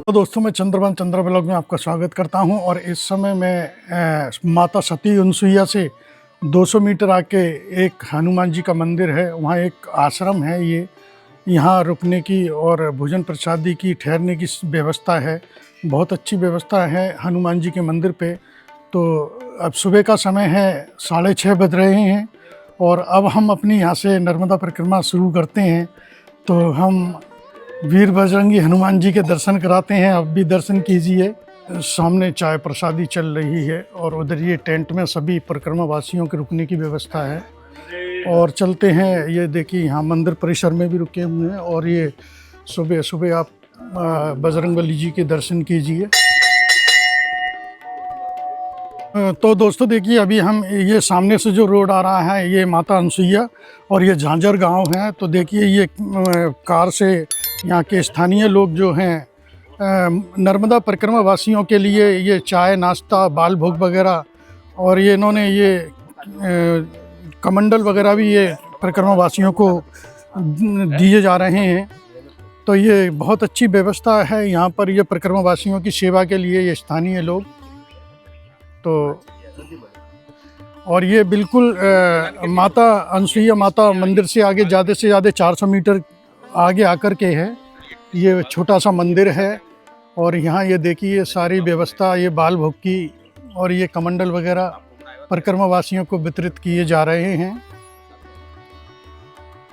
तो दोस्तों, मैं चंद्र ब्लॉग में आपका स्वागत करता हूं और इस समय मैं माता सती अनसुईया से 200 मीटर आके एक हनुमान जी का मंदिर है, वहां एक आश्रम है। ये यहाँ रुकने की और भोजन प्रसादी की, ठहरने की व्यवस्था है। बहुत अच्छी व्यवस्था है हनुमान जी के मंदिर पे। तो अब सुबह का समय है, 6:30 बज रहे हैं और अब हम अपनी यहाँ से नर्मदा परिक्रमा शुरू करते हैं। तो हम वीर बजरंगी हनुमान जी के दर्शन कराते हैं। आप भी दर्शन कीजिए। सामने चाय प्रसादी चल रही है और उधर ये टेंट में सभी परिक्रमा वासियों के रुकने की व्यवस्था है। और चलते हैं, ये देखिए यहाँ मंदिर परिसर में भी रुके हुए हैं। और ये सुबह सुबह आप बजरंगबली जी के दर्शन कीजिए। तो दोस्तों देखिए, अभी हम ये सामने से जो रोड आ रहा है ये माता अनसुईया और ये झांझर गांव है। तो देखिए ये कार से यहाँ के स्थानीय लोग जो हैं नर्मदा परिक्रमा वासियों के लिए ये चाय, नाश्ता, बाल भोग वगैरह और ये इन्होंने ये कमंडल वगैरह भी ये परिक्रमा वासियों को दिए जा रहे हैं। तो ये बहुत अच्छी व्यवस्था है यहाँ पर, ये परिक्रमा वासियों की सेवा के लिए ये स्थानीय लोग। तो और ये बिल्कुल माता अनसुईया माता मंदिर से आगे ज़्यादा से ज़्यादा 400 मीटर आगे आकर के है। ये छोटा सा मंदिर है और यहाँ ये देखिए सारी व्यवस्था, ये बाल भोग की और ये कमंडल वगैरह परिक्रमा वासियों को वितरित किए जा रहे हैं।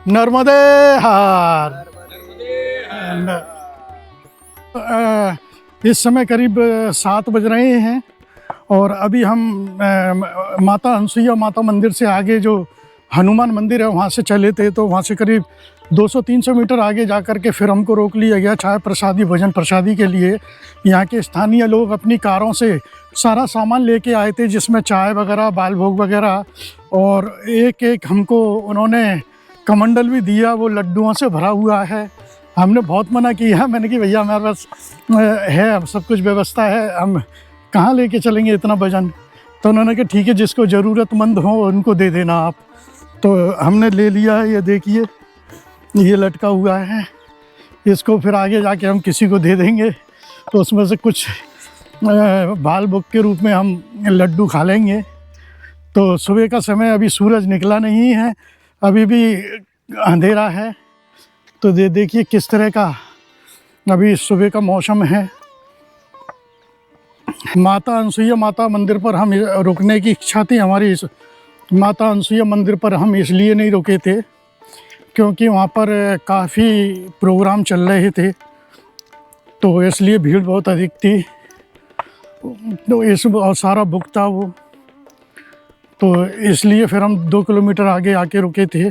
नर्मदे हार। इस समय करीब 7 बज रहे हैं और अभी हम माता अनसुईया माता मंदिर से आगे जो हनुमान मंदिर है वहाँ से चले थे। तो वहाँ से करीब 200-300 मीटर आगे जा कर के फिर हमको रोक लिया गया चाय प्रसादी, भोजन प्रसादी के लिए। यहाँ के स्थानीय लोग अपनी कारों से सारा सामान लेके आए थे, जिसमें चाय वगैरह, बाल भोग वगैरह और एक एक हमको उन्होंने कमंडल भी दिया, वो लड्डुओं से भरा हुआ है। हमने बहुत मना किया, मैंने कि भैया हमारे पास है, सब कुछ व्यवस्था है, हम कहाँ लेके चलेंगे इतना वजन। तो उन्होंने कहा ठीक है, जिसको ज़रूरतमंद हो उनको दे देना आप। तो हमने ले लिया है। ये देखिए ये लटका हुआ है, इसको फिर आगे जाके हम किसी को दे देंगे। तो उसमें से कुछ बाल भोग के रूप में हम लड्डू खा लेंगे। तो सुबह का समय, अभी सूरज निकला नहीं है, अभी भी अंधेरा है। तो देखिए किस तरह का अभी सुबह का मौसम है। माता अनसुईया माता मंदिर पर हम रुकने की इच्छा थी हमारी। माता अनसुईया मंदिर पर हम इसलिए नहीं रुके थे क्योंकि वहाँ पर काफ़ी प्रोग्राम चल रहे थे, तो इसलिए भीड़ बहुत अधिक थी। तो इस और सारा बुक था वो, तो इसलिए फिर हम 2 किलोमीटर आगे आके रुके थे।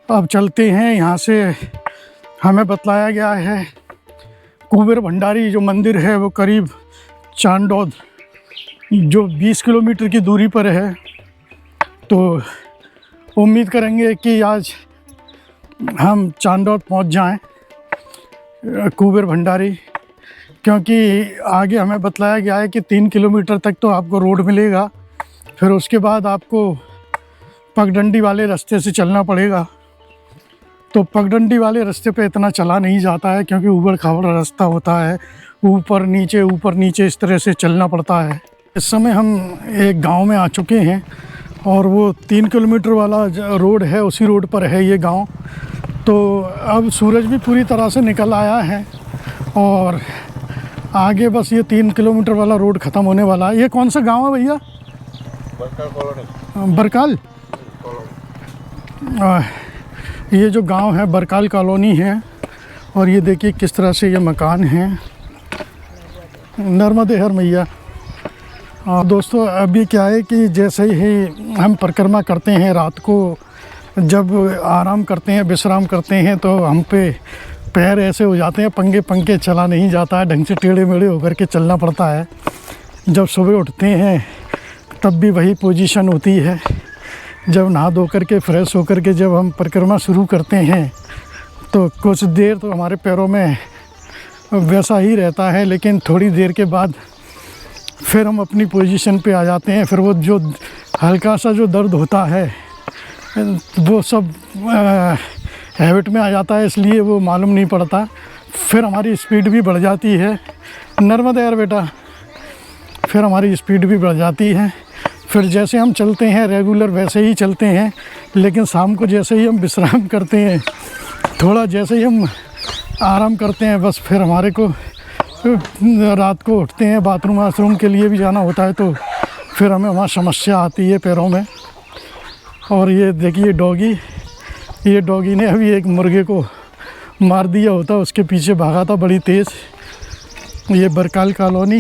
अब चलते हैं यहाँ से। हमें बतलाया गया है कुबेर भंडारी जो मंदिर है वो करीब चांदौद जो 20 किलोमीटर की दूरी पर है। तो उम्मीद करेंगे कि आज हम चांदौद पहुंच जाएं कुबेर भंडारी, क्योंकि आगे हमें बतलाया गया है कि 3 किलोमीटर तक तो आपको रोड मिलेगा, फिर उसके बाद आपको पगडंडी वाले रास्ते से चलना पड़ेगा। तो पगडंडी वाले रास्ते पे इतना चला नहीं जाता है क्योंकि ऊबड़ खाबड़ रास्ता होता है, ऊपर नीचे इस तरह से चलना पड़ता है। इस समय हम एक गांव में आ चुके हैं और वो 3 किलोमीटर वाला रोड है, उसी रोड पर है ये गांव। तो अब सूरज भी पूरी तरह से निकल आया है और आगे बस ये 3 किलोमीटर वाला रोड ख़त्म होने वाला है। ये कौन सा गांव है भैया? बरकाल कॉलोनी। बरकाल। ये जो गांव है बरकाल कॉलोनी है और ये देखिए किस तरह से ये मकान है। नर्मदे हर मैया। दोस्तों अभी क्या है कि जैसे ही हम परिक्रमा करते हैं, रात को जब आराम करते हैं, विश्राम करते हैं, तो हम पे पैर ऐसे हो जाते हैं, पंगे चला नहीं जाता है, ढंग से टेढ़े मेढ़े होकर के चलना पड़ता है। जब सुबह उठते हैं तब भी वही पोजीशन होती है। जब नहा धो करके फ्रेश होकर के जब हम परिक्रमा शुरू करते हैं तो कुछ देर तो हमारे पैरों में वैसा ही रहता है, लेकिन थोड़ी देर के बाद फिर हम अपनी पोजीशन पे आ जाते हैं। फिर वो जो हल्का सा जो दर्द होता है वो सब हैबिट में आ जाता है, इसलिए वो मालूम नहीं पड़ता। फिर हमारी स्पीड भी बढ़ जाती है। नर्मदा यार बेटा, फिर हमारी स्पीड भी बढ़ जाती है। फिर जैसे हम चलते हैं रेगुलर वैसे ही चलते हैं, लेकिन शाम को जैसे ही हम विश्राम करते हैं, थोड़ा जैसे ही हम आराम करते हैं, बस फिर हमारे को रात को उठते हैं, बाथरूम वाशरूम के लिए भी जाना होता है, तो फिर हमें वहाँ समस्या आती है पैरों में। और ये देखिए डॉगी, ये डॉगी ने अभी एक मुर्गे को मार दिया होता, उसके पीछे भागा था बड़ी तेज़। ये बरकाल कॉलोनी।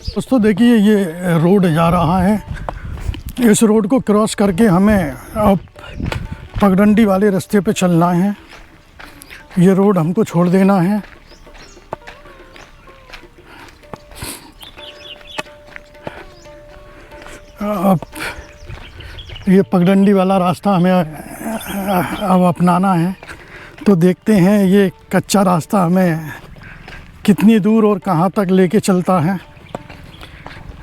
दोस्तों देखिए ये रोड जा रहा है, इस रोड को क्रॉस करके हमें अब पगडंडी वाले रास्ते पे चलना है। ये रोड हमको छोड़ देना है। अब ये पगडंडी वाला रास्ता हमें अब अपनाना है। तो देखते हैं ये कच्चा रास्ता हमें कितनी दूर और कहाँ तक लेके चलता है।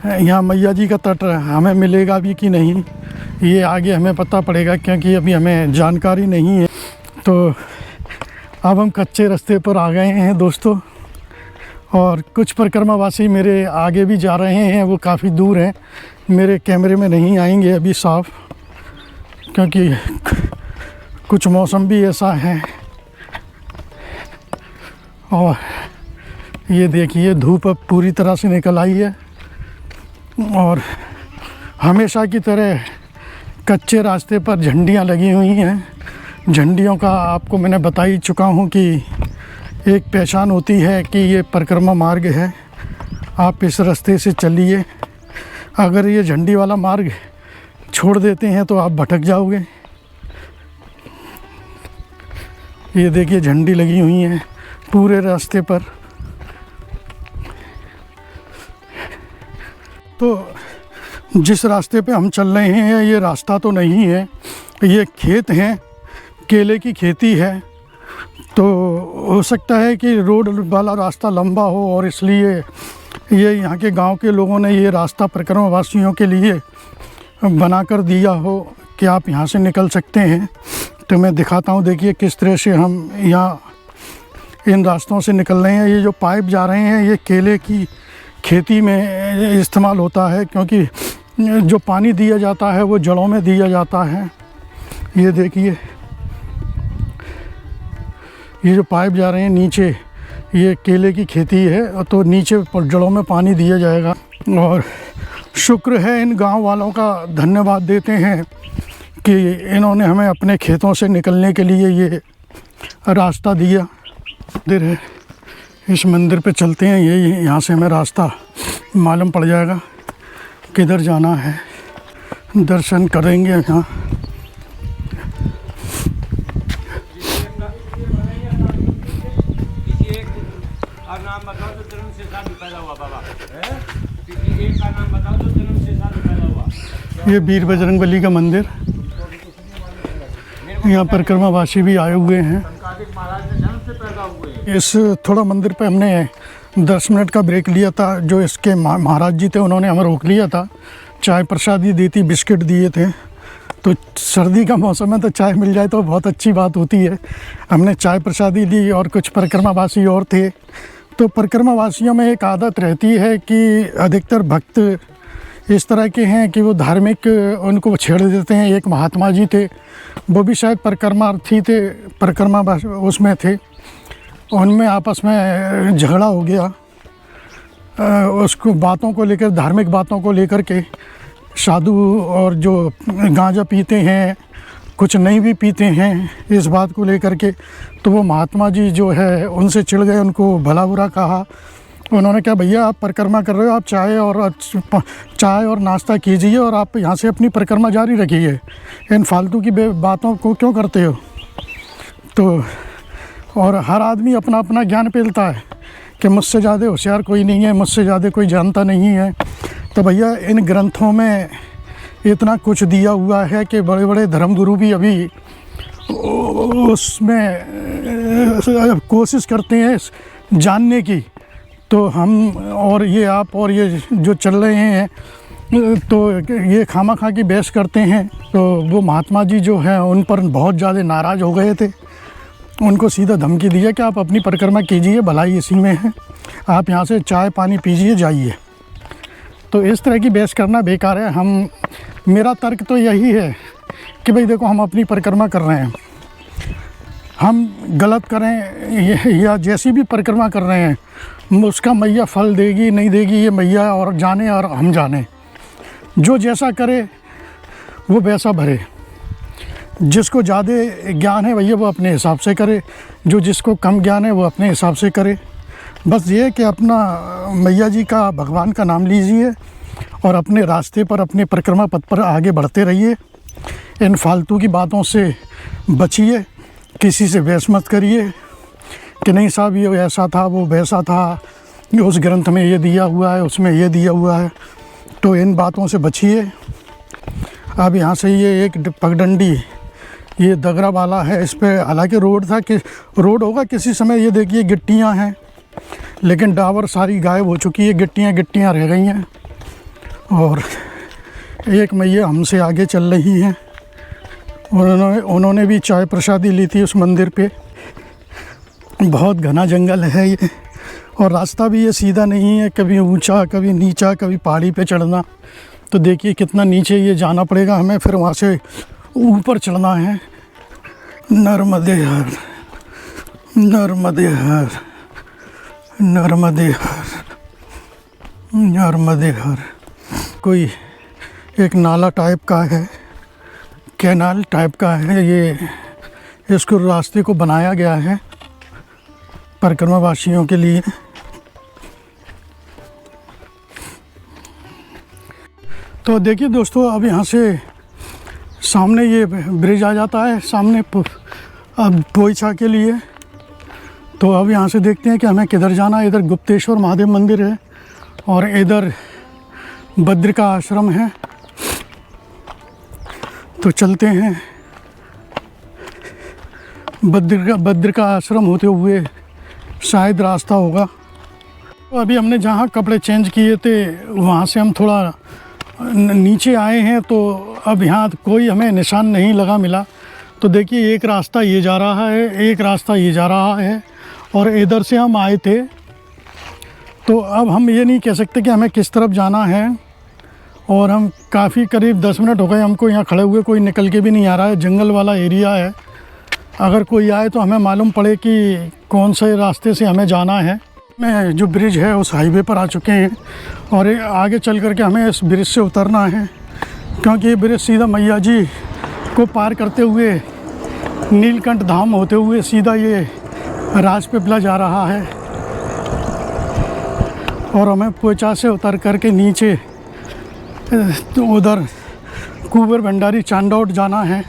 यहाँ मैया जी का तट हमें मिलेगा भी कि नहीं, ये आगे हमें पता पड़ेगा, क्योंकि अभी हमें जानकारी नहीं है। तो अब हम कच्चे रास्ते पर आ गए हैं दोस्तों, और कुछ परिक्रमावासी मेरे आगे भी जा रहे हैं, वो काफ़ी दूर हैं, मेरे कैमरे में नहीं आएंगे अभी साफ, क्योंकि कुछ मौसम भी ऐसा है। और ये देखिए धूप अब पूरी तरह से निकल आई है, और हमेशा की तरह कच्चे रास्ते पर झंडियाँ लगी हुई हैं। झंडियों का आपको मैंने बता ही चुका हूँ कि एक पहचान होती है कि ये परिक्रमा मार्ग है, आप इस रास्ते से चलिए। अगर ये झंडी वाला मार्ग छोड़ देते हैं तो आप भटक जाओगे। ये देखिए झंडी लगी हुई है पूरे रास्ते पर। तो जिस रास्ते पे हम चल रहे हैं ये रास्ता तो नहीं है, ये खेत हैं, केले की खेती है। तो हो सकता है कि रोड वाला रास्ता लंबा हो और इसलिए ये यहाँ के गांव के लोगों ने ये रास्ता परिक्रमा वासियों के लिए बना कर दिया हो कि आप यहाँ से निकल सकते हैं। तो मैं दिखाता हूँ, देखिए किस तरह से हम यहाँ इन रास्तों से निकल रहे हैं। ये जो पाइप जा रहे हैं ये केले की खेती में इस्तेमाल होता है, क्योंकि जो पानी दिया जाता है वो जड़ों में दिया जाता है। ये देखिए ये जो पाइप जा रहे हैं नीचे, ये केले की खेती है, तो नीचे जड़ों में पानी दिया जाएगा। और शुक्र है इन गांव वालों का, धन्यवाद देते हैं कि इन्होंने हमें अपने खेतों से निकलने के लिए ये रास्ता दिया। मंदिर है, इस मंदिर पे चलते हैं, ये यहाँ से हमें रास्ता मालूम पड़ जाएगा किधर जाना है। दर्शन करेंगे यहाँ। नाम बताओ जो जन्म से शादी पैदा हुआ बाबा, किसी एक का नाम बताओ जो जन्म से शादी पैदा हुआ। ये वीर बजरंगबली का मंदिर, यहाँ परिक्रमावासी भी आए हुए हैं। महाराज ने जन्म से पैदा हुए। इस थोड़ा मंदिर पे हमने 10 मिनट का ब्रेक लिया था। जो इसके महाराज जी थे उन्होंने हमें रोक लिया था, चाय प्रसादी दी थी, बिस्किट दिए थे। तो सर्दी का मौसम है तो चाय मिल जाए तो बहुत अच्छी बात होती है। हमने चाय प्रसादी ली और कुछ परिक्रमावासी और थे। तो परिक्रमावासियों में एक आदत रहती है कि अधिकतर भक्त इस तरह के हैं कि वो धार्मिक उनको छेड़ देते हैं। एक महात्मा जी थे, वो भी शायद परिक्रमार्थी थे, परिक्रमा उसमें थे, उनमें आपस में झगड़ा हो गया उसको बातों को लेकर, धार्मिक बातों को लेकर के। साधु और जो गांजा पीते हैं, कुछ नहीं भी पीते हैं, इस बात को लेकर के। तो वो महात्मा जी जो है उनसे चिढ़ गए, उनको भला बुरा कहा। उन्होंने कहा भैया आप परिक्रमा कर रहे हो, आप चाय और नाश्ता कीजिए और आप यहाँ से अपनी परिक्रमा जारी रखिए, इन फालतू की बातों को क्यों करते हो। तो और हर आदमी अपना अपना ज्ञान पेलता है कि मुझसे ज़्यादा होशियार कोई नहीं है, मुझसे ज़्यादा कोई जानता नहीं है। तो भैया इन ग्रंथों में इतना कुछ दिया हुआ है कि बड़े बड़े धर्मगुरु भी अभी उसमें कोशिश करते हैं जानने की। तो हम और ये आप और ये जो चल रहे हैं तो ये खामा की बहस करते हैं। तो वो महात्मा जी जो हैं उन पर बहुत ज़्यादा नाराज़ हो गए थे उनको सीधा धमकी दी है कि आप अपनी परिक्रमा कीजिए, भलाई इसी में है, आप यहाँ से चाय पानी पीजिए जाइए। तो इस तरह की बहस करना बेकार है। मेरा तर्क तो यही है कि भाई देखो, हम अपनी परिक्रमा कर रहे हैं, हम गलत करें या जैसी भी परिक्रमा कर रहे हैं, उसका मैया फल देगी नहीं देगी ये मैया और जाने और हम जाने। जो जैसा करे वो वैसा भरे। जिसको ज़्यादा ज्ञान है भैया वो अपने हिसाब से करे, जो जिसको कम ज्ञान है वो अपने हिसाब से करे। बस ये कि अपना मैया जी का, भगवान का नाम लीजिए और अपने रास्ते पर, अपने परिक्रमा पथ पर आगे बढ़ते रहिए। इन फालतू की बातों से बचिए, किसी से बहस मत करिए कि नहीं साहब ये ऐसा था, वो वैसा था, उस ग्रंथ में ये दिया हुआ है, उसमें ये दिया हुआ है। तो इन बातों से बचिए। अब यहाँ से ये एक पगडंडी, ये दगरा वाला है, इस पे हालांकि रोड था कि रोड होगा किसी समय। ये देखिए गिट्टियाँ हैं, लेकिन डाबर सारी गायब हो चुकी है, गिट्टियाँ रह गई हैं। और एक मैया हमसे आगे चल रही हैं, उन्होंने भी चाय प्रसादी ली थी उस मंदिर पे। बहुत घना जंगल है ये, और रास्ता भी ये सीधा नहीं है, कभी ऊंचा कभी नीचा, कभी पहाड़ी पे चढ़ना। तो देखिए कितना नीचे ये जाना पड़ेगा हमें, फिर वहाँ से ऊपर चढ़ना है। नर्मदे हर, नर्मदे हर, नर्मदे हर, नर्मदे हर। कोई एक नाला टाइप का है, कैनाल टाइप का है ये, इसको रास्ते को बनाया गया है परिक्रमा वासियों के लिए। तो देखिए दोस्तों, अब यहाँ से सामने ये ब्रिज आ जाता है सामने अब पोइछा के लिए। तो अब यहाँ से देखते हैं कि हमें किधर जाना है। इधर गुप्तेश्वर महादेव मंदिर है और इधर बद्रिका आश्रम है। तो चलते हैं, बद्रिका आश्रम होते हुए शायद रास्ता होगा। तो अभी हमने जहाँ कपड़े चेंज किए थे वहाँ से हम थोड़ा नीचे आए हैं। तो अब यहाँ कोई हमें निशान नहीं लगा मिला। तो देखिए एक रास्ता ये जा रहा है, एक रास्ता ये जा रहा है, और इधर से हम आए थे। तो अब हम ये नहीं कह सकते कि हमें किस तरफ जाना है। और हम काफ़ी करीब 10 मिनट हो गए हमको यहाँ खड़े हुए, कोई निकल के भी नहीं आ रहा है। जंगल वाला एरिया है, अगर कोई आए तो हमें मालूम पड़े कि कौन से रास्ते से हमें जाना है। में जो ब्रिज है उस हाईवे पर आ चुके हैं और आगे चल करके हमें इस ब्रिज से उतरना है, क्योंकि ये ब्रिज सीधा मैया जी को पार करते हुए नीलकंठ धाम होते हुए सीधा ये राजपीपला जा रहा है। और हमें पोइछा से उतर करके नीचे तो उधर कुंवर भंडारी चांदौड़ जाना है।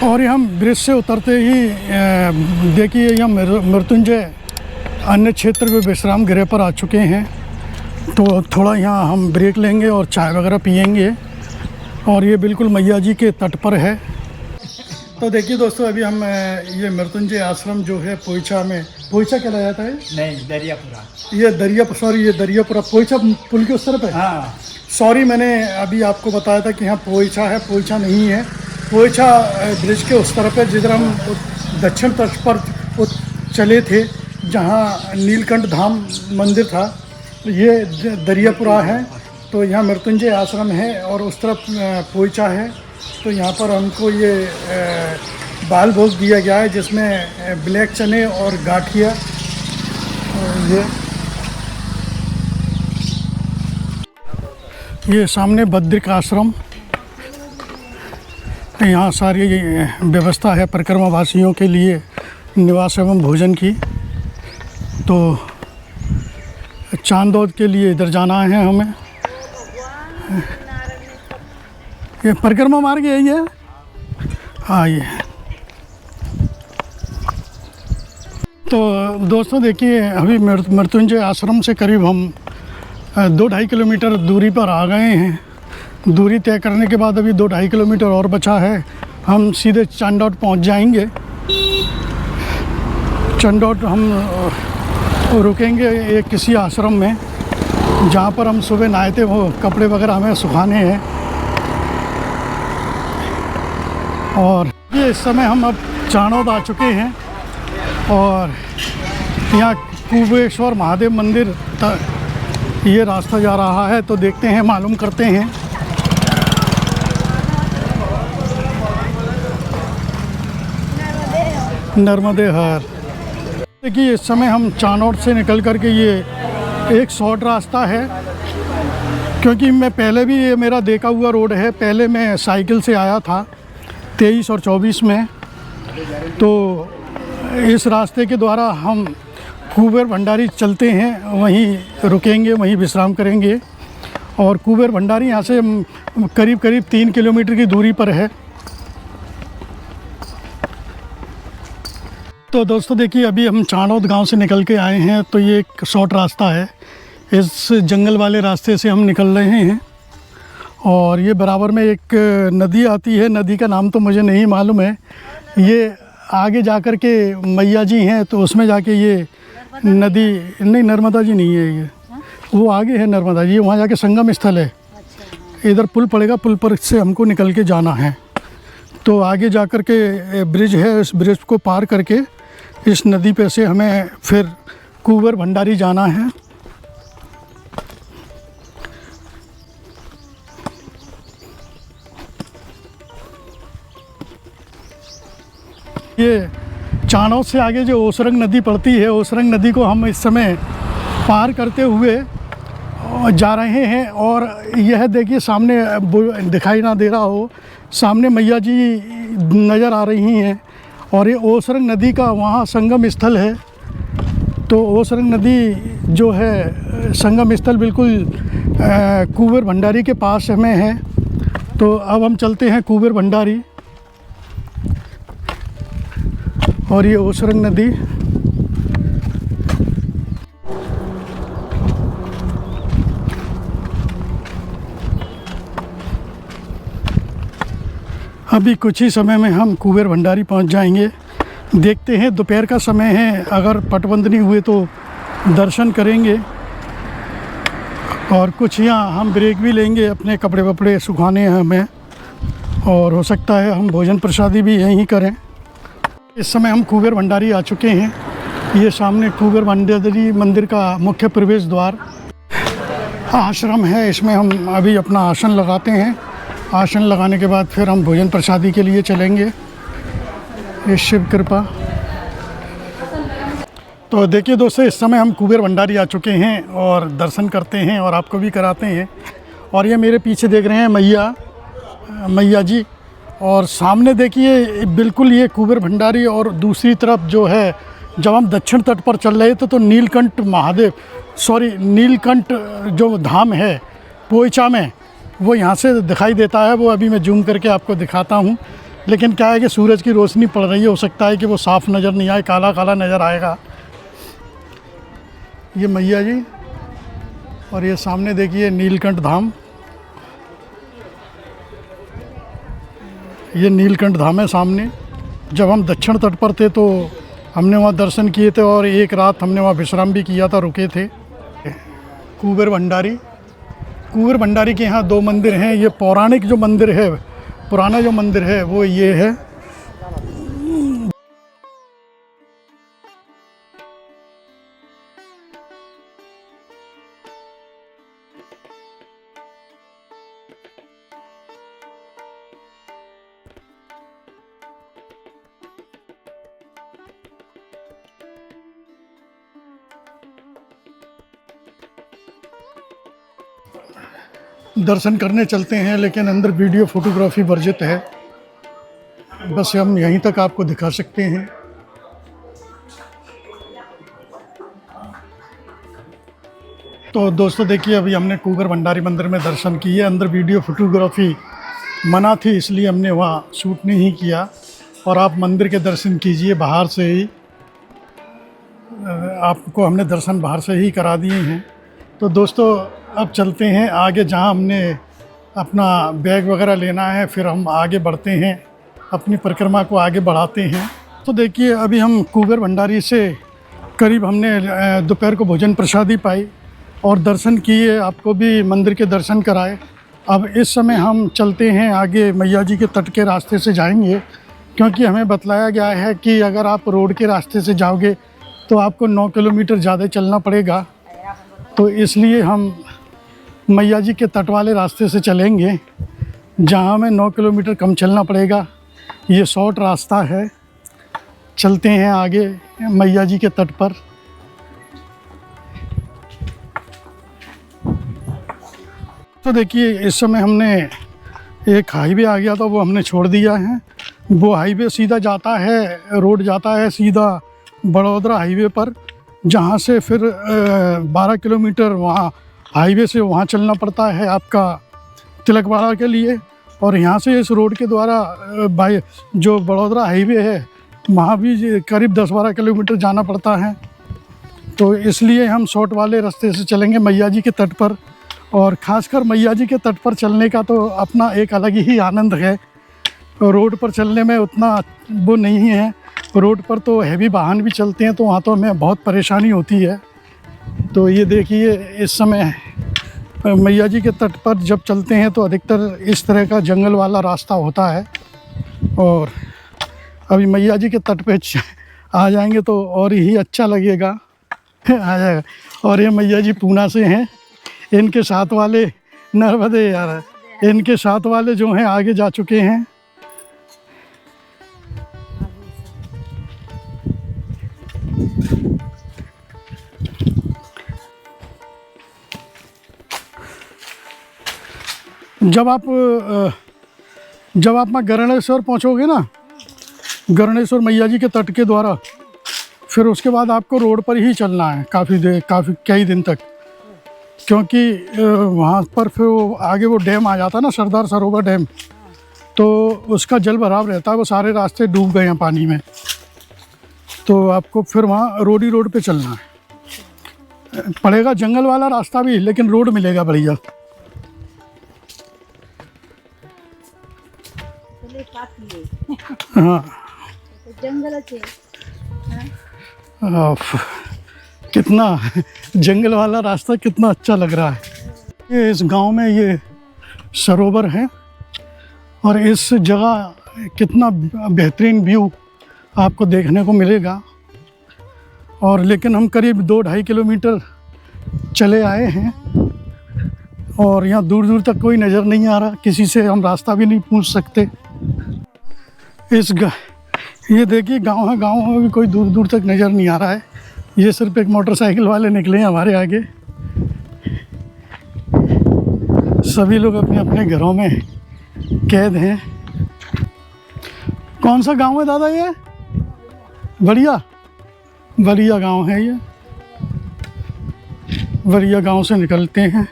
और ये हम ब्रिज से उतरते ही देखिए यहाँ मृत्युंजय अन्य क्षेत्र में विश्राम गृह पर आ चुके हैं। तो थोड़ा यहाँ हम ब्रेक लेंगे और चाय वगैरह पियेंगे। और ये बिल्कुल मैया जी के तट पर है। तो देखिए दोस्तों, अभी हम ये मृत्युंजय आश्रम जो है पोइछा में, पोइछा क्या जाता है? नहीं, दरियापुरा। ये दरियापुरा पोइछा पुल के उस तरफ है। हाँ सॉरी, मैंने अभी आपको बताया था कि यहाँ पोइछा है, पोइछा नहीं है। पोइछा ब्रिज के उस तरफ है जिधर हम दक्षिण तट पर चले थे, जहाँ नीलकंठ धाम मंदिर था। ये दरियापुरा है। तो यहाँ मृत्युंजय आश्रम है और उस तरफ पोइछा है। तो यहाँ पर हमको ये बाल भोग दिया गया है, जिसमें ब्लैक चने और गाठिया। ये सामने बद्रिका आश्रम, यहाँ सारी व्यवस्था है परिक्रमा वासियों के लिए निवास एवं भोजन की। तो चांदौद के लिए इधर जाना है हमें। ये परिक्रमा मार्ग यही है। हाँ ये। तो दोस्तों देखिए, अभी मृत्युंजय आश्रम से करीब हम 2-2.5 किलोमीटर दूरी पर आ गए हैं। दूरी तय करने के बाद अभी 2-2.5 किलोमीटर और बचा है। हम सीधे चांदौद पहुंच जाएंगे। चांदौद हम रुकेंगे एक किसी आश्रम में, जहाँ पर हम सुबह नहाए थे। वो कपड़े वगैरह हमें सुखाने हैं। और ये इस समय हम अब चाणोद आ चुके हैं और यहाँ कुबेश्वर महादेव मंदिर तक ये रास्ता जा रहा है, तो देखते हैं, मालूम करते हैं। नर्मदे हर। देखिए इस समय हम चाणोद से निकल कर के ये एक शॉर्ट रास्ता है, क्योंकि मैं पहले भी ये मेरा देखा हुआ रोड है। पहले मैं साइकिल से आया था 23 और 24 में, तो इस रास्ते के द्वारा हम कुबेर भंडारी चलते हैं, वहीं रुकेंगे, वहीं विश्राम करेंगे। और कुबेर भंडारी यहाँ से करीब करीब 3 किलोमीटर की दूरी पर है। तो दोस्तों देखिए अभी हम चाणोद गांव से निकल के आए हैं, तो ये एक शॉर्ट रास्ता है। इस जंगल वाले रास्ते से हम निकल रहे हैं और ये बराबर में एक नदी आती है, नदी का नाम तो मुझे नहीं मालूम है। ये आगे जा कर के मैया जी हैं, तो उसमें जाके ये नदी, नहीं नर्मदा जी नहीं है, ये वो आगे है नर्मदा जी, वहाँ जाके संगम स्थल है। इधर पुल पड़ेगा, पुल पर से हमको निकल के जाना है। तो आगे जा कर के ब्रिज है, इस ब्रिज को पार करके इस नदी पे से हमें फिर कुबेर भंडारी जाना है। ये चाणोद से आगे जो ओसरंग नदी पड़ती है, ओसरंग नदी को हम इस समय पार करते हुए जा रहे हैं। और यह देखिए सामने दिखाई ना दे रहा हो, सामने मैया जी नज़र आ रही हैं और ये ओसरंग नदी का वहाँ संगम स्थल है। तो ओसरंग नदी जो है संगम स्थल बिल्कुल कुबेर भंडारी के पास में है। तो अब हम चलते हैं कुबेर भंडारी और ये ओसरंग नदी। अभी कुछ ही समय में हम कुबेर भंडारी पहुंच जाएंगे। देखते हैं, दोपहर का समय है, अगर पटबंधनी हुए तो दर्शन करेंगे। और कुछ यहाँ हम ब्रेक भी लेंगे, अपने कपड़े वपड़े सुखाने हैं हमें, और हो सकता है हम भोजन प्रसादी भी यहीं करें। इस समय हम कुबेर भंडारी आ चुके हैं। ये सामने कुबेर भंडारी मंदिर का मुख्य प्रवेश द्वार आश्रम है। इसमें हम अभी अपना आसन लगाते हैं। आसन लगाने के बाद फिर हम भोजन प्रसादी के लिए चलेंगे। ये शिव कृपा। तो देखिए दोस्तों, इस समय हम कुबेर भंडारी आ चुके हैं और दर्शन करते हैं और आपको भी कराते हैं। और ये मेरे पीछे देख रहे हैं मैया जी, और सामने देखिए बिल्कुल ये कुबेर भंडारी। और दूसरी तरफ जो है, जब हम दक्षिण तट पर चल रहे थे तो नीलकंठ जो धाम है पोइचा में, वो यहाँ से दिखाई देता है। वो अभी मैं जूम करके आपको दिखाता हूँ, लेकिन क्या है कि सूरज की रोशनी पड़ रही है, हो सकता है कि वो साफ़ नज़र नहीं आए, काला काला नज़र आएगा। ये मैया जी, और ये सामने देखिए नीलकंठ धाम। ये नीलकंठ धाम है सामने। जब हम दक्षिण तट पर थे तो हमने वहाँ दर्शन किए थे और एक रात हमने वहाँ विश्राम भी किया था, रुके थे। कुबेर भंडारी के यहाँ 2 मंदिर हैं। ये पौराणिक जो मंदिर है, पुराना जो मंदिर है वो ये है। दर्शन करने चलते हैं, लेकिन अंदर वीडियो फोटोग्राफी वर्जित है। बस हम यहीं तक आपको दिखा सकते हैं। तो दोस्तों देखिए, अभी हमने कुबेर भंडारी मंदिर में दर्शन किए। अंदर वीडियो फोटोग्राफी मना थी, इसलिए हमने वहाँ शूट नहीं किया। और आप मंदिर के दर्शन कीजिए बाहर से ही, आपको हमने दर्शन बाहर से ही करा दिए हैं। तो दोस्तों अब चलते हैं आगे, जहाँ हमने अपना बैग वगैरह लेना है, फिर हम आगे बढ़ते हैं, अपनी परिक्रमा को आगे बढ़ाते हैं। तो देखिए अभी हम कुबेर भंडारी से करीब हमने दोपहर को भोजन प्रसादी पाई और दर्शन किए, आपको भी मंदिर के दर्शन कराए। अब इस समय हम चलते हैं आगे, मैया जी के तट के रास्ते से जाएंगे। क्योंकि हमें बतलाया गया है कि अगर आप रोड के रास्ते से जाओगे तो आपको 9 किलोमीटर ज़्यादा चलना पड़ेगा। तो इसलिए हम मैया जी के तट वाले रास्ते से चलेंगे, जहाँ हमें 9 किलोमीटर कम चलना पड़ेगा। ये शॉर्ट रास्ता है। चलते हैं आगे मैया जी के तट पर। तो देखिए, इस समय हमने एक हाईवे आ गया था, वो हमने छोड़ दिया है। वो हाईवे सीधा जाता है, रोड जाता है सीधा बड़ौदा हाईवे पर, जहाँ से फिर 12 किलोमीटर वहाँ हाईवे से वहाँ चलना पड़ता है आपका तिलकवाड़ा के लिए। और यहाँ से इस रोड के द्वारा बाई जो बड़ौदा हाईवे है वहाँ भी करीब 10-12 किलोमीटर जाना पड़ता है। तो इसलिए हम शॉर्ट वाले रास्ते से चलेंगे मैया जी के तट पर। और ख़ासकर मैया जी के तट पर चलने का तो अपना एक अलग ही आनंद है। रोड पर चलने में उतना वो नहीं है। रोड पर तो हैवी वाहन भी चलते हैं, तो वहाँ तो हमें बहुत परेशानी होती है। तो ये देखिए, इस समय मैया जी के तट पर जब चलते हैं तो अधिकतर इस तरह का जंगल वाला रास्ता होता है। और अभी मैया जी के तट पे आ जाएंगे तो और ही अच्छा लगेगा। आ जाएगा। और ये मैया जी पूना से हैं। इनके साथ वाले नर्मदे यार, इनके साथ वाले जो हैं आगे जा चुके हैं। जब आप गरणेश्वर पहुंचोगे ना, गरणेश्वर मैया जी के तट के द्वारा, फिर उसके बाद आपको रोड पर ही चलना है काफ़ी कई दिन तक। क्योंकि वहाँ पर फिर वो आगे वो डैम आ जाता है ना, सरदार सरोवर डैम, तो उसका जल भराव रहता है। वो सारे रास्ते डूब गए हैं पानी में। तो आपको फिर वहाँ रोड पे चलना है पड़ेगा। जंगल वाला रास्ता भी, लेकिन रोड मिलेगा बढ़िया। हाँ, कितना जंगल वाला रास्ता कितना अच्छा लग रहा है। ये इस गांव में ये सरोवर है और इस जगह कितना बेहतरीन व्यू आपको देखने को मिलेगा। और लेकिन हम करीब 2-2.5 किलोमीटर चले आए हैं और यहाँ दूर दूर तक कोई नज़र नहीं आ रहा। किसी से हम रास्ता भी नहीं पूछ सकते। ये देखिए, गांव है, गांव में भी कोई दूर दूर तक नज़र नहीं आ रहा है। ये सिर्फ एक मोटरसाइकिल वाले निकले हैं हमारे आगे। सभी लोग अपने अपने घरों में कैद हैं। कौन सा गांव है दादा ये? बढ़िया गांव है ये। बढ़िया गांव से निकलते हैं।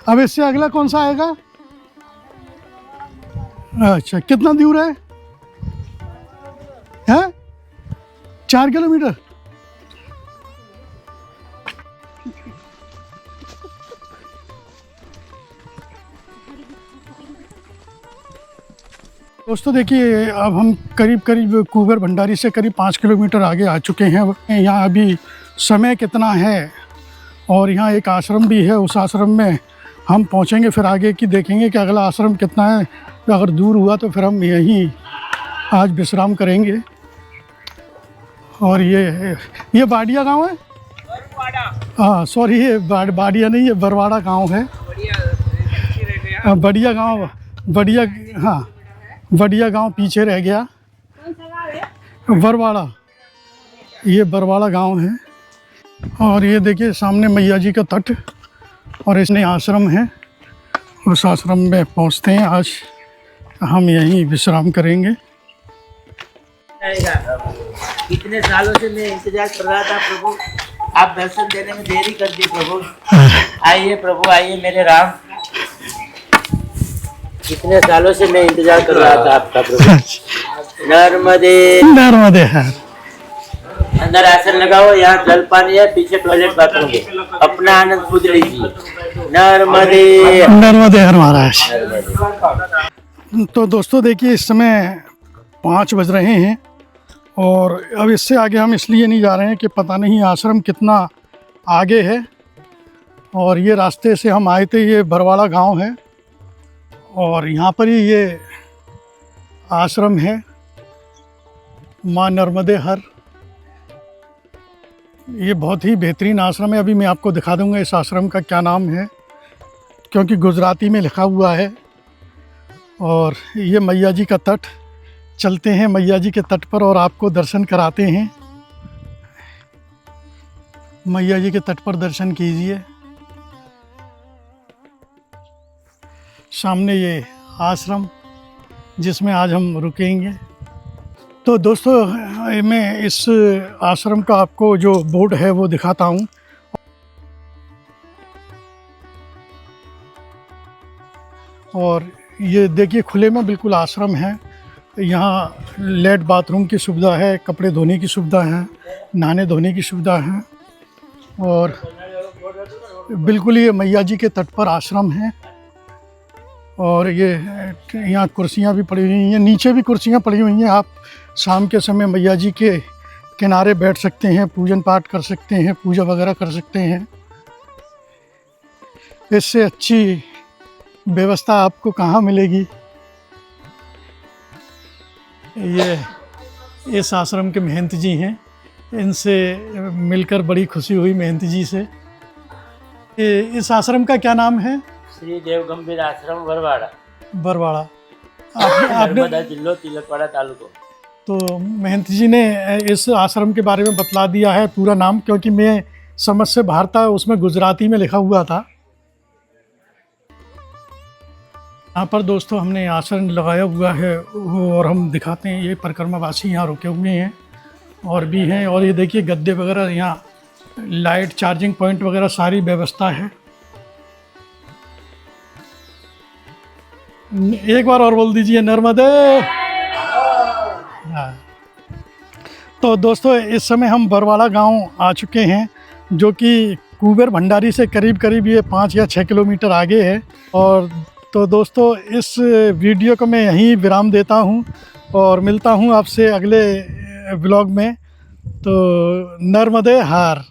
अब इससे अगला कौन सा आएगा? अच्छा, कितना दूर है? 4 किलोमीटर। दोस्तों देखिए, अब हम करीब कुबर भंडारी से करीब 5 किलोमीटर आगे आ चुके हैं। यहाँ अभी समय कितना है, और यहाँ एक आश्रम भी है। उस आश्रम में हम पहुँचेंगे, फिर आगे की देखेंगे कि अगला आश्रम कितना है। अगर दूर हुआ तो फिर हम यहीं आज विश्राम करेंगे। और ये बाडिया गांव है। हाँ सॉरी, ये बाडिया नहीं, ये बरवाड़ा गांव है। बढ़िया गांव, बढ़िया। हाँ, बढ़िया गांव पीछे रह गया। बरवाड़ा, ये बरवाड़ा गांव है। और ये देखिए सामने मैया जी का तट, और इसमें आश्रम है। उस आश्रम में पहुंचते हैं। आज हम यहीं विश्राम करेंगे। कितने सालों से मैं इंतजार कर रहा था प्रभु, आप दर्शन देने में देरी कर दी प्रभु। आइए प्रभु, आइए मेरे राम। कितने सालों से मैं इंतजार कर रहा था आपका प्रभु। नर्मदे है। अंदर आसन लगाओ, यहाँ जल पानी है, पीछे टॉयलेट बाथरूम है। अपना आनंद खुद लीजिए। नर्मदे हर महाराज। तो दोस्तों देखिए, इस समय 5 बज रहे हैं और अब इससे आगे हम इसलिए नहीं जा रहे हैं कि पता नहीं आश्रम कितना आगे है। और ये रास्ते से हम आए थे, ये बरवाड़ा गांव है और यहाँ पर ही ये आश्रम है। माँ नर्मदे हर। ये बहुत ही बेहतरीन आश्रम है। अभी मैं आपको दिखा दूंगा इस आश्रम का क्या नाम है, क्योंकि गुजराती में लिखा हुआ है। और ये मैया जी का तट, चलते हैं मैया जी के तट पर और आपको दर्शन कराते हैं। मैया जी के तट पर दर्शन कीजिए। सामने ये आश्रम जिसमें आज हम रुकेंगे। तो दोस्तों मैं इस आश्रम का आपको जो बोर्ड है वो दिखाता हूँ। और ये देखिए खुले में बिल्कुल आश्रम है। यहाँ लेट बाथरूम की सुविधा है, कपड़े धोने की सुविधा है, नहाने धोने की सुविधा है। और बिल्कुल ये मैया जी के तट पर आश्रम है। और ये यहाँ कुर्सियाँ भी पड़ी हुई हैं, नीचे भी कुर्सियाँ पड़ी हुई हैं। आप शाम के समय मैया जी के किनारे बैठ सकते हैं, पूजन पाठ कर सकते हैं, पूजा वगैरह कर सकते हैं। इससे अच्छी व्यवस्था आपको कहाँ मिलेगी। ये इस आश्रम के महंत जी हैं, इनसे मिलकर बड़ी खुशी हुई महंत जी से। इस आश्रम का क्या नाम है? श्री देव गंभीर आश्रम बरवाड़ा। बरवाड़ा। आपने नर्मदा जिला तिलकवाड़ा तालुको। तो महंत जी ने इस आश्रम के बारे में बतला दिया है पूरा नाम, क्योंकि मैं समझ से बाहर था, उसमें गुजराती में लिखा हुआ था। यहाँ पर दोस्तों हमने आसन लगाया हुआ है और हम दिखाते हैं। ये परिक्रमावासी यहाँ रुके हुए हैं और भी हैं। और ये देखिए गद्दे वगैरह, यहाँ लाइट, चार्जिंग पॉइंट वगैरह सारी व्यवस्था है। एक बार और बोल दीजिए, नर्मदे। हाँ। तो दोस्तों इस समय हम बरवाड़ा गांव आ चुके हैं, जो कि कुबेर भंडारी से करीब करीब ये 5 या 6 किलोमीटर आगे है। और तो दोस्तों इस वीडियो को मैं यहीं विराम देता हूं और मिलता हूं आपसे अगले व्लॉग में। तो नर्मदे हर।